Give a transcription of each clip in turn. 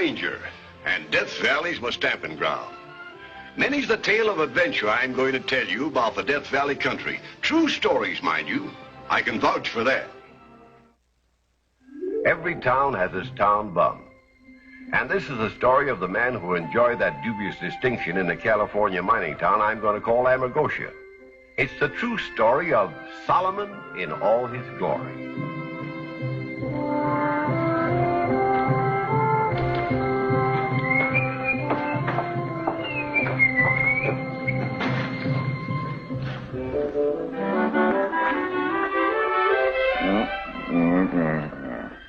stranger, and Death Valley's my stamping ground. Many's the tale of adventure I'm going to tell you about the Death Valley country. True stories, mind you. I can vouch for that. Every town has its town bum. And this is the story of the man who enjoyed that dubious distinction in the California mining town I'm going to call Amargosa. It's the true story of Solomon in all his glory.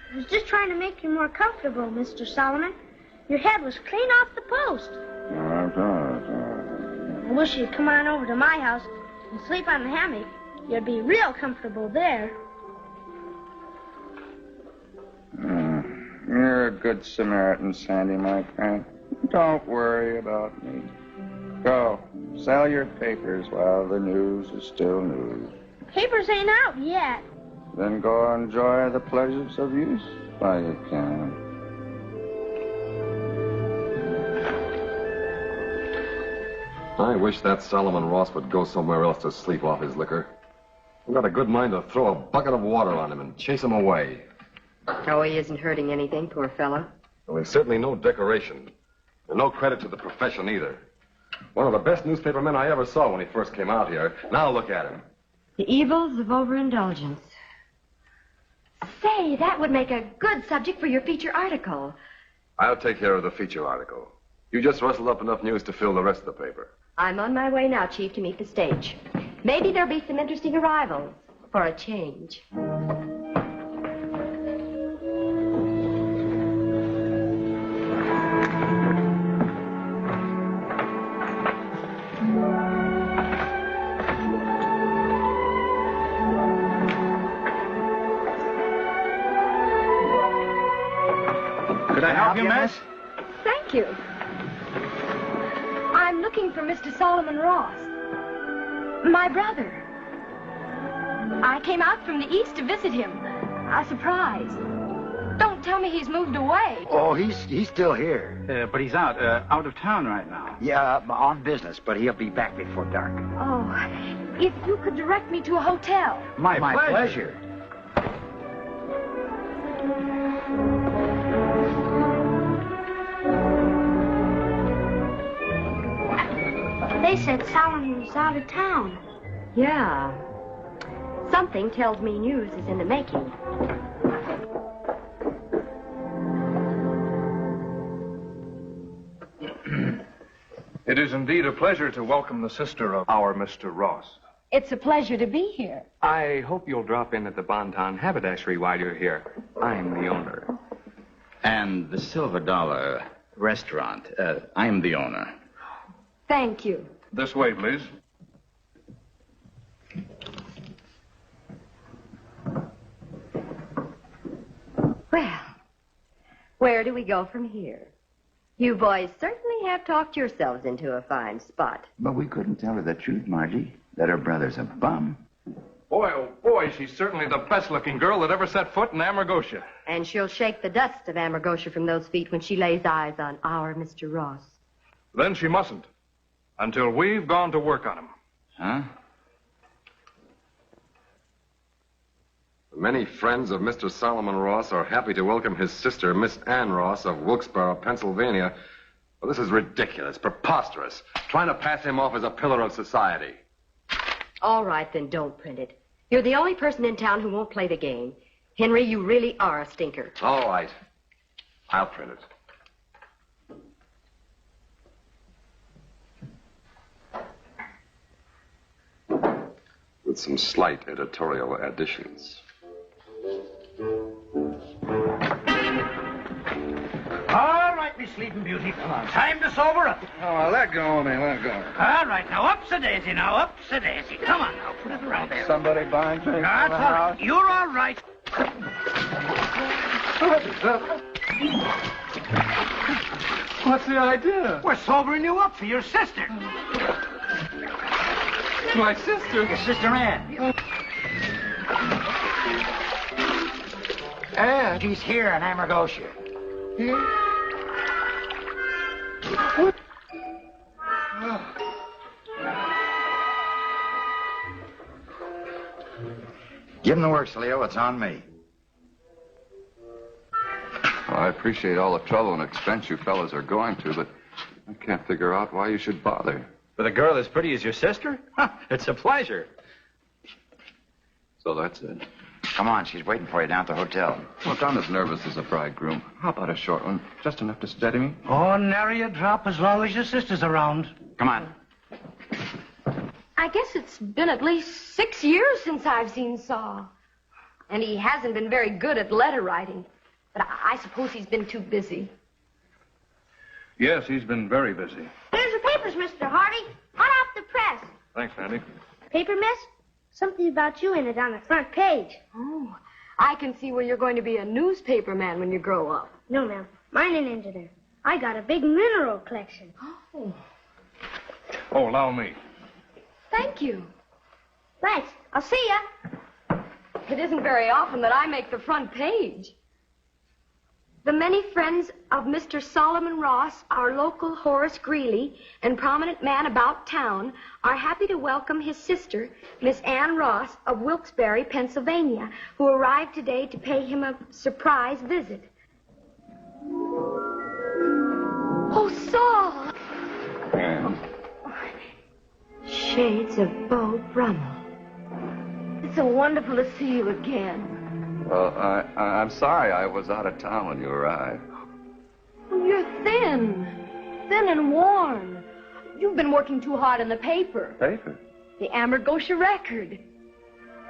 I was just trying to make you more comfortable, Mr. Solomon. Your head was clean off the post. I wish you'd come on over to my house and sleep on the hammock. You'd be real comfortable there. You're a good Samaritan, Sandy, my friend. Don't worry about me. Go, sell your papers while the news is still news. Papers ain't out yet. Then go enjoy the pleasures of use while you can. I wish that Solomon Ross would go somewhere else to sleep off his liquor. I've got a good mind to throw a bucket of water on him and chase him away. Oh, he isn't hurting anything, poor fellow. Well, he's certainly no decoration. And no credit to the profession either. One of the best newspaper men I ever saw when he first came out here. Now look at him. The evils of overindulgence. Say, that would make a good subject for your feature article. I'll take care of the feature article. You just rustle up enough news to fill the rest of the paper. I'm on my way now, Chief, to meet the stage. Maybe there'll be some interesting arrivals for a change. Could I help you, miss? Thank you. I'm looking for Mr. Solomon Ross. My brother. I came out from the east to visit him. A surprise. Don't tell me he's moved away. Oh, he's still here. But he's out of town right now. Yeah, on business, but he'll be back before dark. Oh, if you could direct me to a hotel. My pleasure. They said Solomon was out of town. Yeah. Something tells me news is in the making. It is indeed a pleasure to welcome the sister of our Mr. Ross. It's a pleasure to be here. I hope you'll drop in at the Bonton Haberdashery while you're here. I'm the owner. And the Silver Dollar Restaurant. I'm the owner. Thank you. This way, please. Well, where do we go from here? You boys certainly have talked yourselves into a fine spot. But we couldn't tell her the truth, Margie, that her brother's a bum. Boy, oh boy, she's certainly the best-looking girl that ever set foot in Amargosa. And she'll shake the dust of Amargosa from those feet when she lays eyes on our Mr. Ross. Then she mustn't. Until we've gone to work on him. Huh? Many friends of Mr. Solomon Ross are happy to welcome his sister, Miss Ann Ross of Wilkesboro, Pennsylvania. Well, this is ridiculous, preposterous, trying to pass him off as a pillar of society. All right, then don't print it. You're the only person in town who won't play the game. Henry, you really are a stinker. All right. I'll print it. With some slight editorial additions. All right, me sleeping beauty. Come on. Time to sober up. Oh, let go of me, let go. All right, now, up's-a-daisy now, up's-a-daisy. Come on now, put it around there. Somebody buying things That's from the all house? right. You're all right. What's the idea? We're sobering you up for your sister. My sister? Your sister Ann. Ann? She's here in Amargosa. Here? Give him the works, Leo. It's on me. Well, I appreciate all the trouble and expense you fellas are going to, but I can't figure out why you should bother. With a girl as pretty as your sister? It's a pleasure. So that's it. Come on, she's waiting for you down at the hotel. Look, I'm as nervous as a bridegroom. How about a short one? Just enough to steady me? Oh, nary a drop as long as your sister's around. Come on. I guess it's been at least 6 years since I've seen Saul. And he hasn't been very good at letter writing. But I suppose he's been too busy. Yes, he's been very busy. Here's the papers, Mr. Hardy. Hot off the press. Thanks, Andy. Paper, miss? Something about you in it on the front page. Oh, I can see where you're going to be a newspaper man when you grow up. No, ma'am. Mine ain't into there. I got a big mineral collection. Oh. Oh, allow me. Thank you. Thanks. I'll see ya. It isn't very often that I make the front page. The many friends of Mr. Solomon Ross, our local Horace Greeley, and prominent man about town, are happy to welcome his sister, Miss Ann Ross of Wilkes-Barre, Pennsylvania, who arrived today to pay him a surprise visit. Oh, Saul! Ann. Shades of Beau Brummel. It's so wonderful to see you again. Well, I'm sorry I was out of town when you arrived. Oh, you're thin and worn. You've been working too hard on the paper. Paper? The Amargosa record.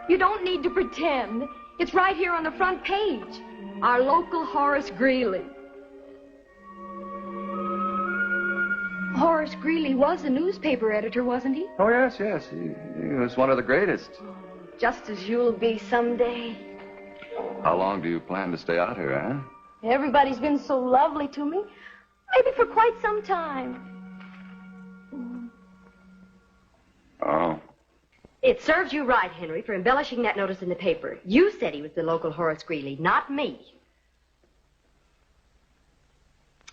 You don't need to pretend. It's right here on the front page. Our local Horace Greeley. Horace Greeley was a newspaper editor, wasn't he? Oh, yes. He was one of the greatest. Just as you'll be someday. How long do you plan to stay out here, huh? Everybody's been so lovely to me. Maybe for quite some time. Oh. It serves you right, Henry, for embellishing that notice in the paper. You said he was the local Horace Greeley, not me.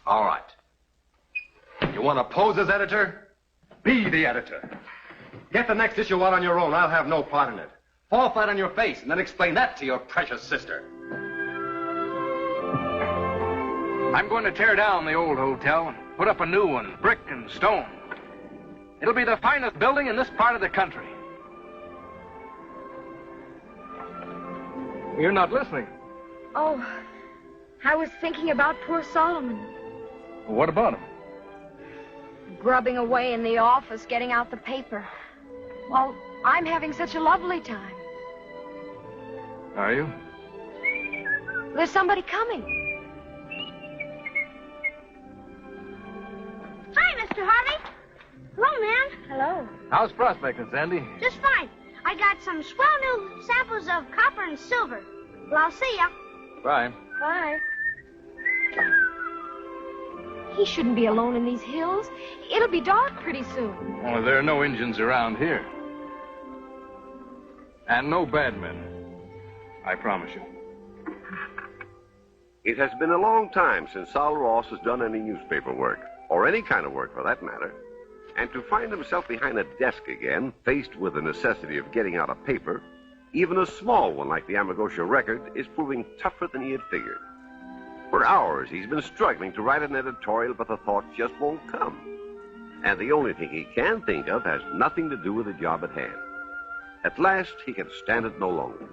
All right. You want to pose as editor? Be the editor. Get the next issue out on your own. I'll have no part in it. Fall flat on your face and then explain that to your precious sister. I'm going to tear down the old hotel and put up a new one, brick and stone. It'll be the finest building in this part of the country. You're not listening. Oh, I was thinking about poor Solomon. What about him? Grubbing away in the office, getting out the paper. Well, I'm having such a lovely time. Are you? There's somebody coming. Hi, Mr. Hardy. Hello, man. Hello. How's prospecting, Sandy? Just fine. I got some swell new samples of copper and silver. Well, I'll see ya. Bye. Bye. He shouldn't be alone in these hills. It'll be dark pretty soon. Well, there are no Indians around here. And no bad men. I promise you. It has been a long time since Sol Ross has done any newspaper work, or any kind of work for that matter. And to find himself behind a desk again, faced with the necessity of getting out a paper, even a small one like the Amargosa record, is proving tougher than he had figured. For hours, he's been struggling to write an editorial, but the thoughts just won't come. And the only thing he can think of has nothing to do with the job at hand. At last, he can stand it no longer.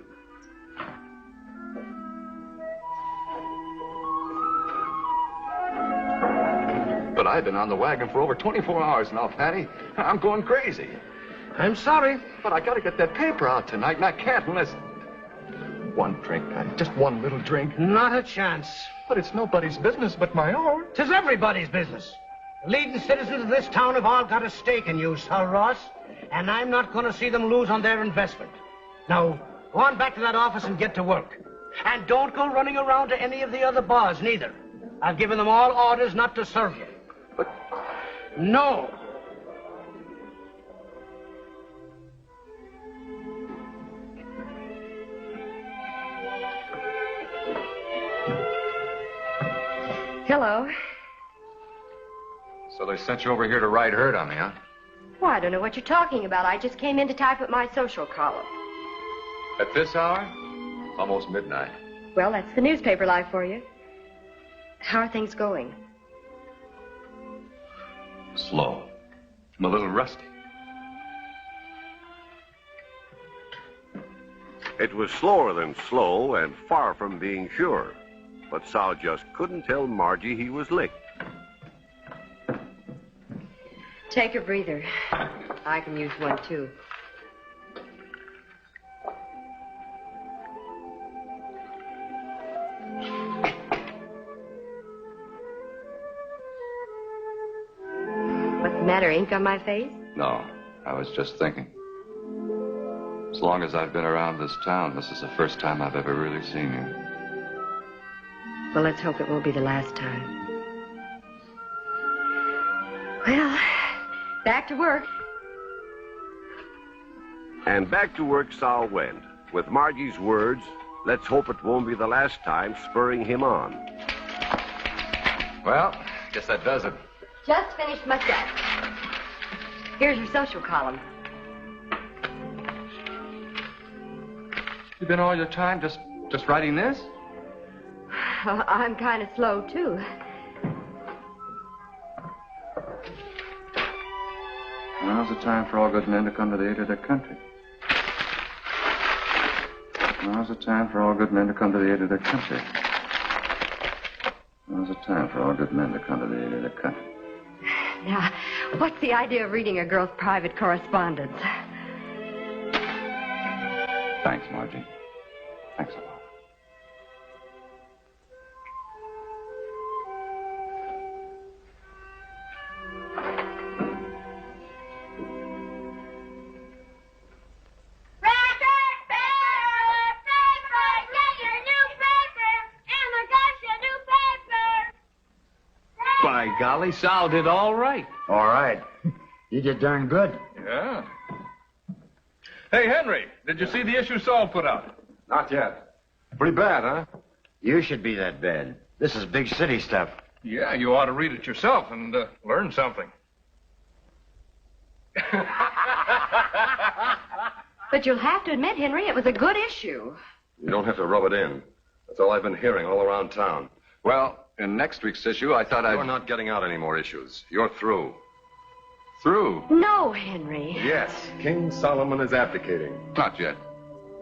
But I've been on the wagon for over 24 hours now, Fatty. I'm going crazy. I'm sorry. But I gotta get that paper out tonight, and I can't unless... One drink, Fatty. Just one little drink. Not a chance. But it's nobody's business but my own. 'Tis everybody's business. The leading citizens of this town have all got a stake in you, Sol Ross, and I'm not going to see them lose on their investment. Now, go on back to that office and get to work. And don't go running around to any of the other bars, neither. I've given them all orders not to serve you. But... No. Hello. So they sent you over here to ride herd on me, huh? Well, I don't know what you're talking about. I just came in to type up my social column. At this hour? Almost midnight. Well, that's the newspaper life for you. How are things going? Slow. I'm a little rusty. It was slower than slow and far from being sure. But Sal just couldn't tell Margie he was licked. Take a breather. I can use one, too. What's the matter, ink on my face? No, I was just thinking. As long as I've been around this town, this is the first time I've ever really seen you. Well, let's hope it won't be the last time. Well, back to work. And back to work Sal went, with Margie's words, "Let's hope it won't be the last time," spurring him on. Well, guess that does it. Just finished my set. Here's your social column. You been all your time just writing this? I'm kind of slow, too. Now's the time for all good men to come to the aid of their country. Now's the time for all good men to come to the aid of their country. Now's the time for all good men to come to the aid of their country. Now, what's the idea of reading a girl's private correspondence? Thanks, Margie. Thanks a lot. By golly, Sal did all right. All right. You did darn good. Yeah. Hey, Henry, did you see the issue Saul put out? Not yet. Pretty bad, huh? You should be that bad. This is big city stuff. Yeah, you ought to read it yourself and learn something. But you'll have to admit, Henry, it was a good issue. You don't have to rub it in. That's all I've been hearing all around town. Well, in next week's issue, I thought You're not getting out any more issues. You're through. Through? No, Henry. Yes, King Solomon is abdicating. Not yet.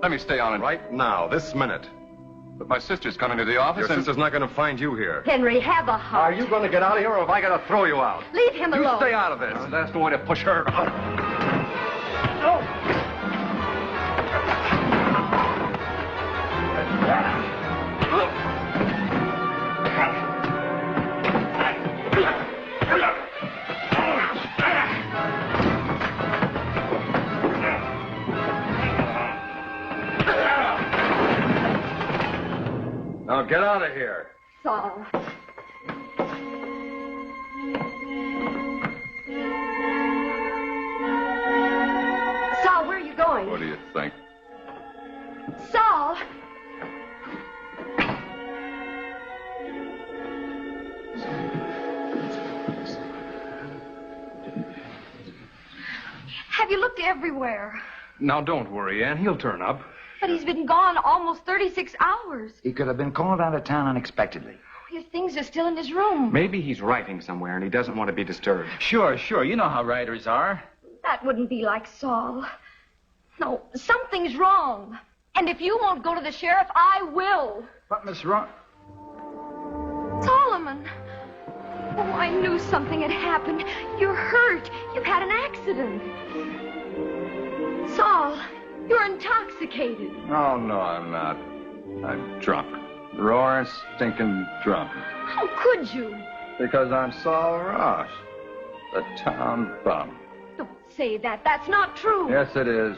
Let me stay on it. Right now, this minute. But my sister's coming to the office Your sister's not going to find you here. Henry, have a heart. Are you going to get out of here, or have I got to throw you out? Leave him You alone. stay out of this. That's the way to push her out. Now get out of here. Saul. Saul, where are you going? What do you think? Saul! Have you looked everywhere? Now, don't worry, Ann. He'll turn up. But he's been gone almost 36 hours. He could have been called out of town unexpectedly. His things are still in his room. Maybe he's writing somewhere and he doesn't want to be disturbed. Sure. You know how writers are. That wouldn't be like Saul. No, something's wrong. And if you won't go to the sheriff, I will. What, Miss Ron? Solomon. Oh, I knew something had happened. You're hurt. You've had an accident. Saul, you're intoxicated. Oh, no, I'm not. I'm drunk. Roaring, stinking drunk. How could you? Because I'm Saul Ross, the town bum. Don't say that. That's not true. Yes, it is.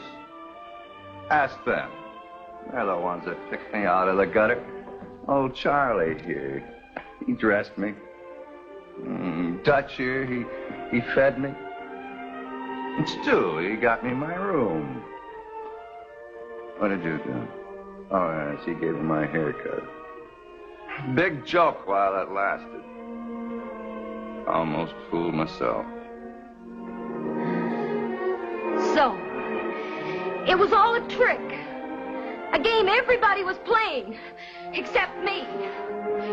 Ask them. They're the ones that picked me out of the gutter. Old Charlie here. He dressed me. Dutch here, he fed me. And Stu, he got me my room. What did you do? Oh, yes, he gave me my haircut. Big joke while it lasted. Almost fooled myself. So, it was all a trick. A game everybody was playing, except me.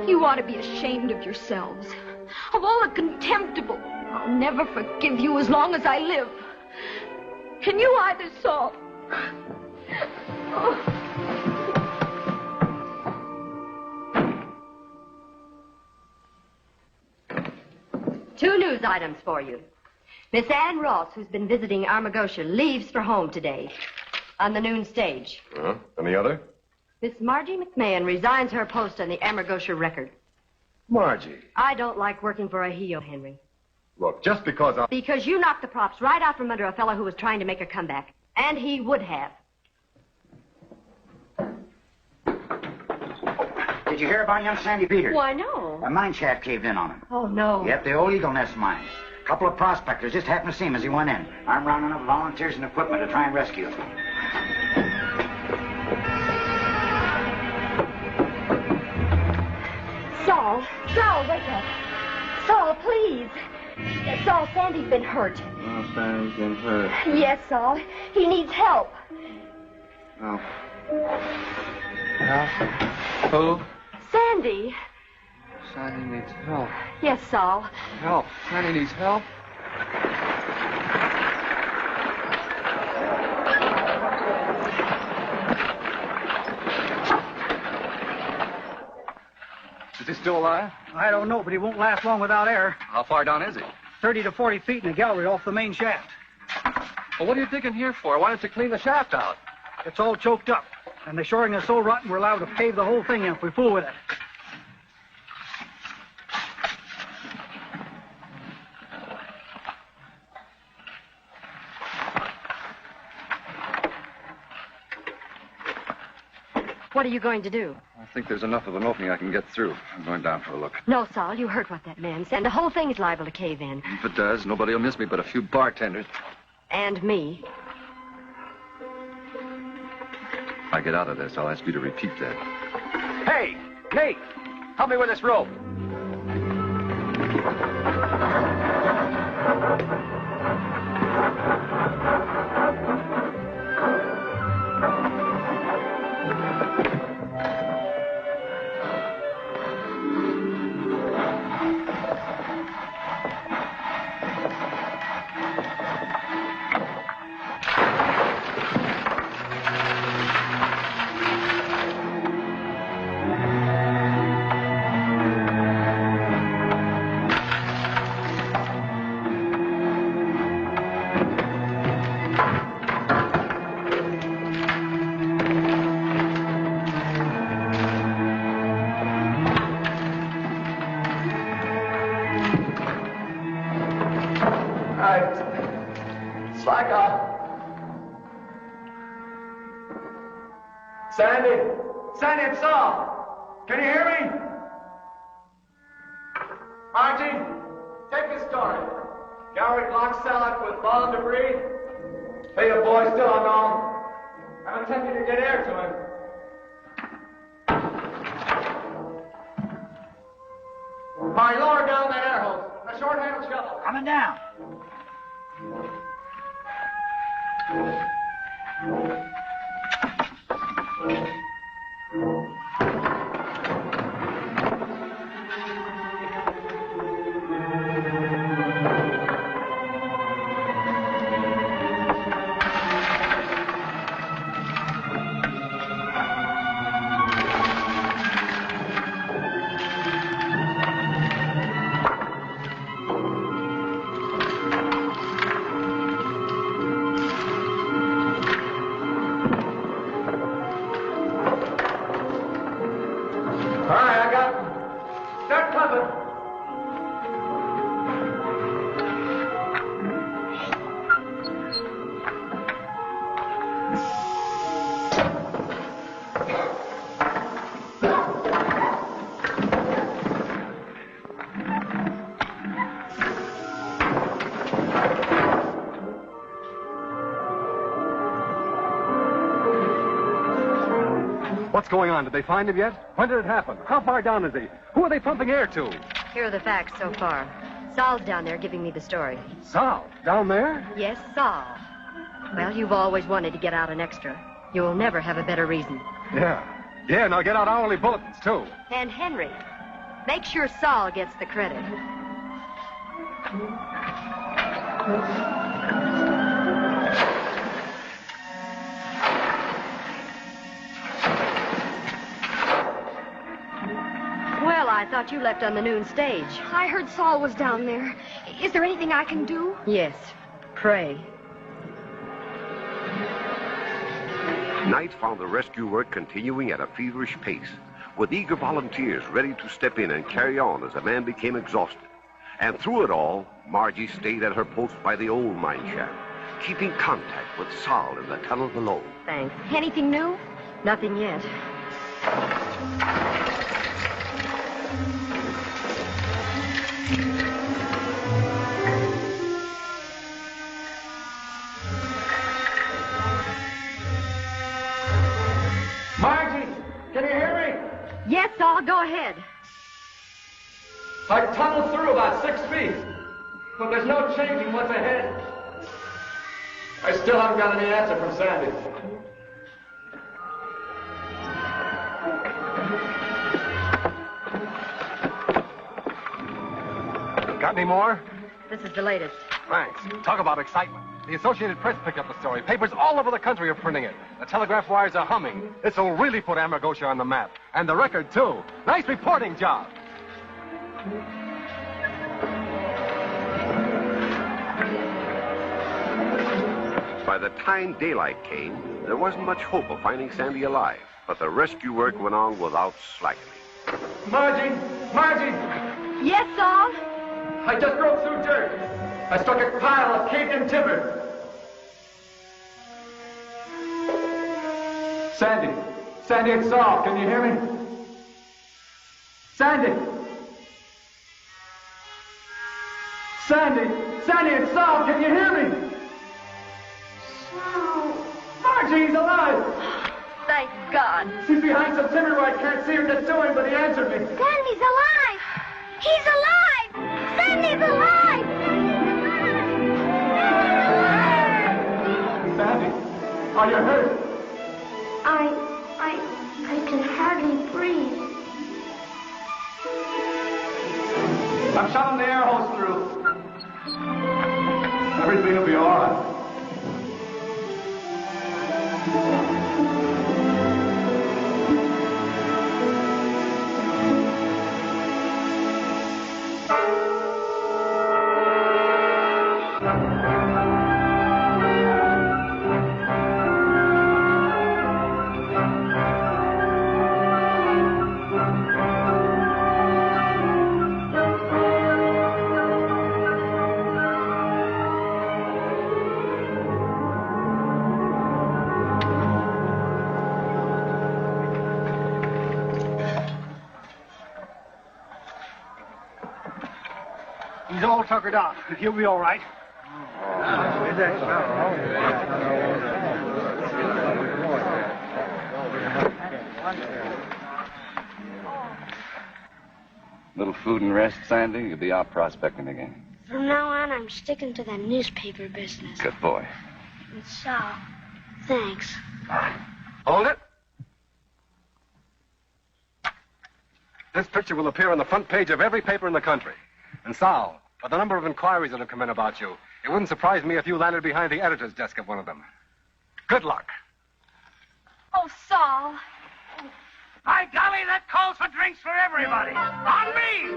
You ought to be ashamed of yourselves. Of all the contemptible. I'll never forgive you as long as I live. And you either, Saul. Oh. Two news items for you. Miss Ann Ross, who's been visiting Amargosa, leaves for home today on the noon stage. Any other? Miss Margie McMahon resigns her post on the Amargosa Record. Margie. I don't like working for a heel, Henry. Look, just because I... Because you knocked the props right out from under a fellow who was trying to make a comeback. And he would have. Did you hear about young Sandy Peters? Why, no. A mine shaft caved in on him. Oh, no. Yep, the old Eagle Nest mine. A couple of prospectors just happened to see him as he went in. I'm rounding up volunteers and equipment to try and rescue him. Saul, wake up. Saul, please. Saul, Sandy's been hurt. Oh, Sandy's been hurt. Yes, Saul. He needs help. Oh. Help? Who? Sandy. Sandy needs help. Yes, Saul. Help. Sandy needs help. Is he still alive? I don't know, but he won't last long without air. How far down is he? 30 to 40 feet in the gallery off the main shaft. Well, what are you digging here for? Why don't you clean the shaft out? It's all choked up, and the shoring is so rotten we're liable to pave the whole thing in if we fool with it. What are you going to do? I think there's enough of an opening I can get through. I'm going down for a look. No, Saul, you heard what that man said. The whole thing is liable to cave in. If it does, nobody will miss me but a few bartenders. And me. If I get out of this, I'll ask you to repeat that. Hey, Nate, help me with this rope. Sandy, it's Saul. Can you hear me? Margie, take this story. Gallery block cellar with fallen debris. Hey, the boy still unknown. I'm attempting to get air to him. Margie, lower down that air hose. A short-handled shovel. Coming down. What's going on? Did they find him yet? When did it happen? How far down is he? Who are they pumping air to? Here are the facts so far. Saul's down there giving me the story. Saul? Down there? Yes, Saul. Well, you've always wanted to get out an extra. You will never have a better reason. Yeah. Yeah, now get out hourly bulletins, too. And Henry, make sure Saul gets the credit. Well, I thought you left on the noon stage. I heard Saul was down there. Is there anything I can do? Yes. Pray. Night found the rescue work continuing at a feverish pace, with eager volunteers ready to step in and carry on as the man became exhausted. And through it all, Margie stayed at her post by the old mine shaft, keeping contact with Saul in the tunnel below. Thanks. Anything new? Nothing yet. Margie, can you hear me? Yes, Saul, go ahead. I tunneled through about 6 feet, but there's no changing what's ahead. I still haven't got any answer from Sandy. Got any more? This is the latest. Thanks. Talk about excitement. The Associated Press picked up the story. Papers all over the country are printing it. The telegraph wires are humming. This will really put Amargosa on the map. And the record, too. Nice reporting job. By the time daylight came, there wasn't much hope of finding Sandy alive, but the rescue work went on without slackening. Margie! Margie! Yes, Saul? I just broke through dirt. I struck a pile of caved-in timber. Sandy! Sandy, it's Saul. Can you hear me? Sandy! Sandy! Sandy, it's Saul. Can you hear me? Saul. Margie, he's alive! Thank God. He's behind some timber where I can't see or get to him, but he answered me. Sandy's alive! He's alive! Sandy's alive! Sandy, are you hurt? I can hardly breathe. I'm shoving the air hose through. Everything will be all right. He's all tuckered out. He'll be all right. Little food and rest, Sandy. You'll be out prospecting again. From now on, I'm sticking to that newspaper business. Good boy. And Saul, thanks. Hold it. This picture will appear on the front page of every paper in the country. And Saul, with the number of inquiries that have come in about you, it wouldn't surprise me if you landed behind the editor's desk of one of them. Good luck. Oh, Saul. By golly, that calls for drinks for everybody. On me!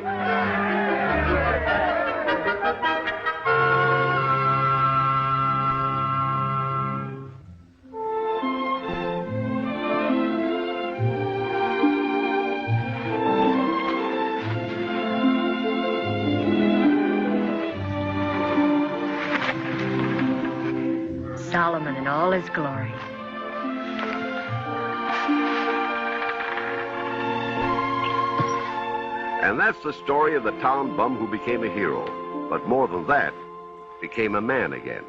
Solomon in all his glory. And that's the story of the town bum who became a hero. But more than that, became a man again.